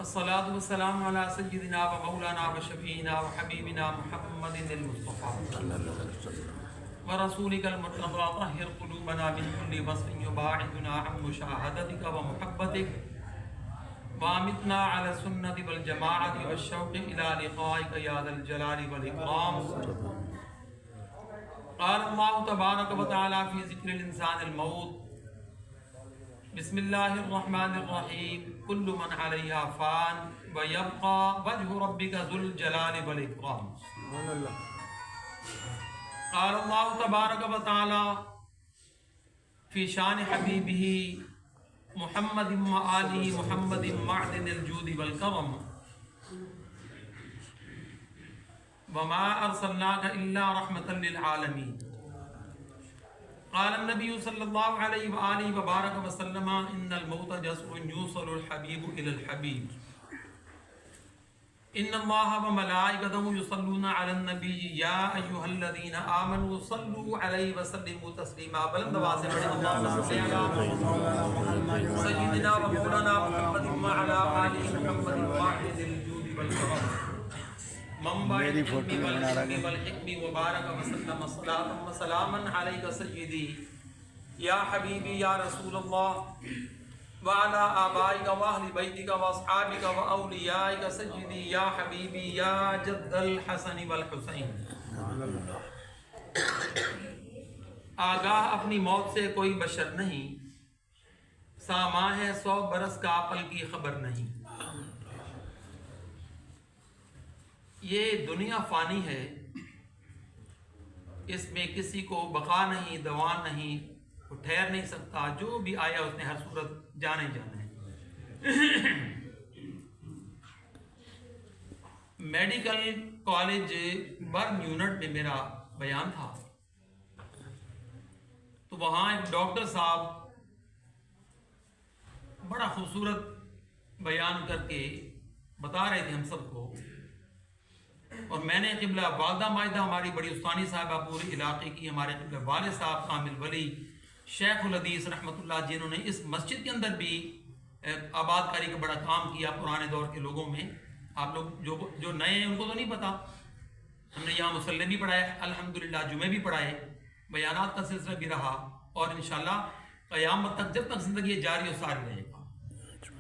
الصلاة والسلام على سيدنا ومولانا وشفيعنا وحبيبنا محمد المصطفى ورسولك المرتضى طهر قلوبنا من كل وصف يباعدنا عن مشاهدتك ومحبتك وامتنا على السنة والجماعة والشوق إلى لقائك يا ذا الجلال والإكرام. قال الله تبارك وتعالى في ذكر الإنسان الموت: بسم الله الرحمن الرحيم كل من عليها فان ويبقى وجه ربك ذو الجلال والإكرام. قال الله تبارك وتعالى في شان حبيبه محمد وآل محمد معدن الجود والكرم: وما أرسلناك إلا رحمة للعالمين. قال النبي صلى الله عليه وآله وبارك وسلم: إن الموت جسر يوصل الحبيب إلى الحبيب. إن الله وملائكته يصلون على النبي يا أيها الذين آمنوا صلوا عليه وسلموا تسليما. بلند آواز سے پڑھیں اللهم صل على سيدنا ومولانا محمد وعلى آل محمد واحد الجود والكرم منبع العلم والحكم والحكم وبارك وسلم صلاة وسلاما عليك سيدي يا حبيبي يا رسول الله وعلى آبائك وأهل بيتك وأصحابك وأوليائك سيدي يا حبيبي يا جد الحسن والحسين. آگاہ اپنی موت سے کوئی بشر نہیں، ساماں ہے 100 برس کا پل کی خبر نہیں. یہ دنیا فانی ہے، اس میں کسی کو بقا نہیں، دوام نہیں، وہ ٹھہر نہیں سکتا. جو بھی آیا اس نے ہر صورت جانے جانا ہے. میڈیکل کالج برن یونٹ میں میرا بیان تھا، تو وہاں ایک ڈاکٹر صاحب بڑا خوبصورت بیان کر کے بتا رہے تھے ہم سب کو، اور میں نے قبلہ والدہ ماجدہ ہماری بڑی استانی صاحبہ پورے علاقے کی، ہمارے قبلہ والد صاحب کامل ولی شیخ الحدیث رحمۃ اللہ جنہوں نے اس مسجد کے اندر بھی آباد کاری کا بڑا کام کیا پرانے دور کے لوگوں میں. آپ لوگ جو نئے ہیں ان کو تو نہیں پتا، ہم نے یہاں مصلی بھی پڑھائے، الحمدللہ جمعے بھی پڑھائے، بیانات کا سلسلہ بھی رہا، اور انشاءاللہ قیامت تک جب تک زندگی جاری و ساری رہے گا،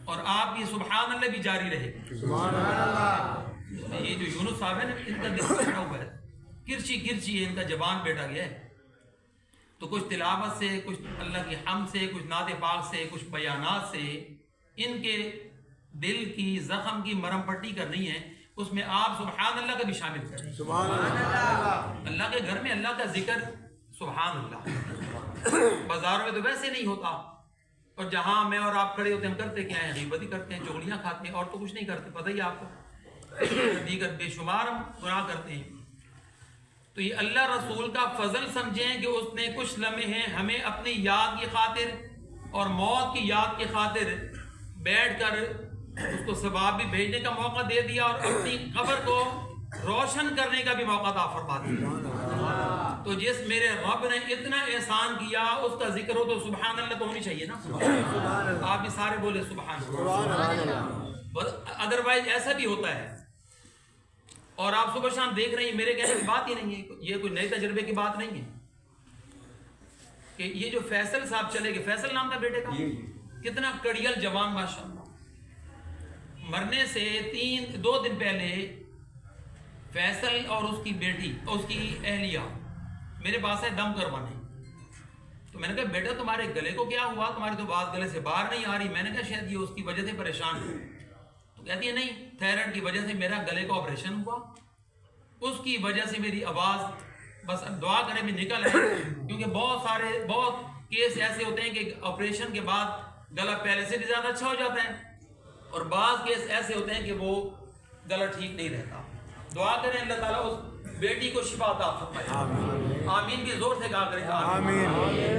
اور آپ کی سبحان اللہ بھی جاری رہے گا. سبحان اللہ. یہ جو یونس صاحب ہے نا، ان کا دل بیٹھا ہوا ہے، کرچی کرچی ہے، ان کا زبان بیٹھا گیا ہے. تو کچھ تلاوت سے، کچھ اللہ کی حمد سے، کچھ نعت پاک سے، کچھ بیانات سے ان کے دل کی زخم کی مرہم پٹی کرنی ہے. اس میں آپ سبحان اللہ کا بھی شامل کریں. سبحان اللہ. اللہ کے گھر میں اللہ کا ذکر سبحان اللہ. بازاروں میں تو ویسے نہیں ہوتا، اور جہاں میں اور آپ کھڑے ہوتے ہیں ہم کرتے کیا ہیں؟ غیبت ہی کرتے ہیں، چغلیاں کھاتے ہیں، اور تو کچھ نہیں کرتے. پتہ ہی آپ کو دیگر بے شمار ہم گناہ کرتے ہیں. تو یہ اللہ رسول کا فضل سمجھیں کہ اس نے کچھ لمحے ہمیں اپنی یاد کی خاطر اور موت کی یاد کی خاطر بیٹھ کر اس کو ثواب بھی بھیجنے کا موقع دے دیا، اور اپنی قبر کو روشن کرنے کا بھی موقع عطا فرما دیا. تو جس میرے رب نے اتنا احسان کیا اس کا ذکر ہو تو سبحان اللہ تو ہونی چاہیے نا. آپ بھی سارے بولے سبحان اللہ. ادروائز ایسا بھی ہوتا ہے، اور آپ صبح شام دیکھ رہے ہیں، میرے کہنے کی بات ہی نہیں ہے، یہ کوئی نئے تجربے کی بات نہیں ہے کہ یہ جو فیصل صاحب چلے گئے، فیصل نام تھا بیٹے کا، کتنا کڑیل جوان ماشاءاللہ. مرنے سے 2 دن پہلے فیصل اور اس کی بیٹی اور اس کی اہلیہ میرے پاس ہے دم کروانے. تو میں نے کہا بیٹا تمہارے گلے کو کیا ہوا، تمہاری تو بات گلے سے باہر نہیں آ رہی. میں نے کہا شاید یہ اس کی وجہ سے پریشان ہے. تو کہتی ہے نہیں، تھائرائڈ کی وجہ سے میرا گلے کا آپریشن ہوا، اس کی وجہ سے میری آواز بس دعا کریں میں نکل ہے. کیونکہ بہت کیس ایسے ہوتے ہیں کہ آپریشن کے بعد گلا پہلے سے بھی زیادہ اچھا ہو جاتا ہے، اور بعض کیس ایسے ہوتے ہیں کہ وہ گلا ٹھیک نہیں رہتا. دعا کریں اللہ تعالیٰ اس بیٹی کو شفا عطا فرمائے. آمین بھی زور سے کہا کریں. آمین.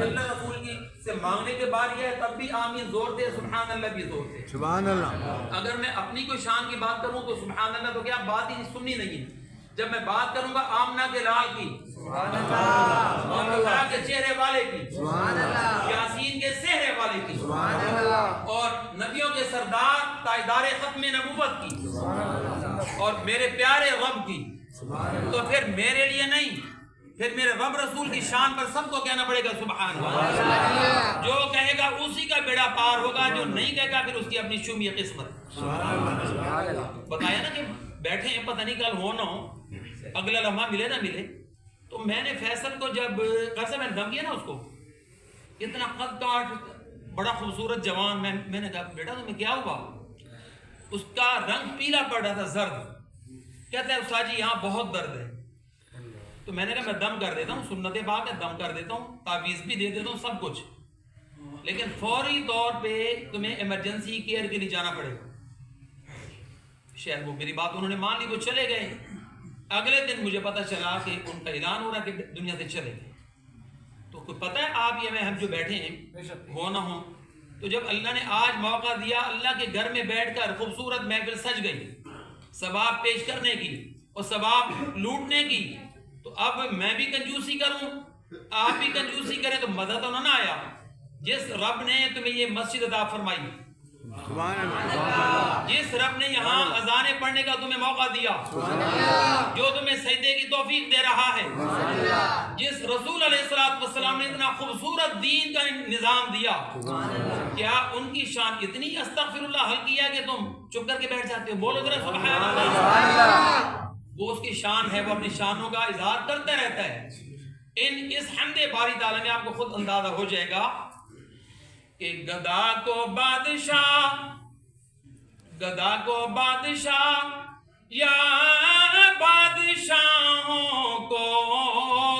اللہ رسول کی سے مانگنے کے بعد یہ ہے تب بھی آمین زور سے، سبحان اللہ بھی زور سے. سبحان اللہ. اگر میں اپنی کوئی شان کی بات کروں تو سبحان اللہ تو کیا بات ہی سننی نہیں ہے. جب میں بات کروں گا آمنہ کے لال کی سبحان اللہ، مولانا کے چہرے والے کی سبحان اللہ، یاسین کے سہرے والے کی سبحان اللہ، اور نبیوں کے سردار تاجدار ختم نبوت کی اور میرے پیارے رب کی، تو پھر میرے لیے نہیں، پھر میرے رب رسول کی شان پر سب کو کہنا پڑے گا سبحان اللہ۔ جو کہے گا اسی کا بیڑا پار ہوگا، جو نہیں کہے گا پھر اس کی اپنی شومی قسمت۔ بتایا نا کہ بیٹھے ہیں، پتہ نہیں کل ہو نہ ہو، اگلا لمحہ ملے نہ ملے۔ تو میں نے فیصل کو جب قرضہ میں نے دم کیا نا، اس کو اتنا قد کاٹ بڑا خوبصورت جوان، میں نے کہا بیٹا تمہیں کیا ہوا؟ اس کا رنگ پیلا پڑ رہا تھا، زرد۔ کہتا ہے استاد جی یہاں بہت درد ہے۔ تو میں نے کہا میں دم کر دیتا ہوں، سنت پاک ہے، دم کر دیتا ہوں، تعویذ بھی دے دیتا ہوں، سب کچھ، لیکن فوری طور پہ تمہیں ایمرجنسی کیئر کے لیے جانا پڑے گا۔ شاید وہ میری بات انہوں نے مان لی، وہ چلے گئے۔ اگلے دن مجھے پتہ چلا کہ ان کا اعلان ہو رہا کہ دنیا سے چلے گئے۔ تو کوئی پتہ ہے آپ یہ میں ہم جو بیٹھے ہیں ہو نہ ہو، تو جب اللہ نے آج موقع دیا اللہ کے گھر میں بیٹھ کر خوبصورت محفل سج گئی ثواب پیش کرنے کی اور ثواب لوٹنے کی، تو اب میں بھی کنجوسی کروں، آپ بھی کنجوسی کریں تو مزہ تو نہ آیا۔ جس رب نے تمہیں یہ مسجد عطا فرمائی، جس رب نے یہاں اذانیں پڑھنے کا تمہیں موقع دیا، جو تمہیں سجدے کی توفیق دے رہا ہے، جس رسول علیہ السلام نے اتنا خوبصورت دین کا نظام دیا، کیا ان کی شان اتنی استغفر اللہ حل کیا کہ تم چپ کر کے بیٹھ جاتے ہو؟ بولو ذرا سبحان اللہ۔ وہ اس کی شان ہے، وہ اپنی شانوں کا اظہار کرتا رہتا ہے۔ اس حمد باری تعالیٰ میں آپ کو خود اندازہ ہو جائے گا کہ گدا کو بادشاہ یا بادشاہوں کو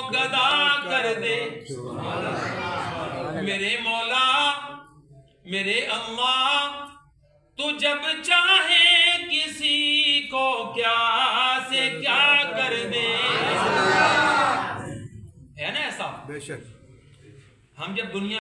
گدا کر دے، میرے مولا میرے اللہ، تو جب چاہے کسی کو کیا سے کیا کر دے۔ ہے نا ایسا؟ بے شک ہم جب دنیا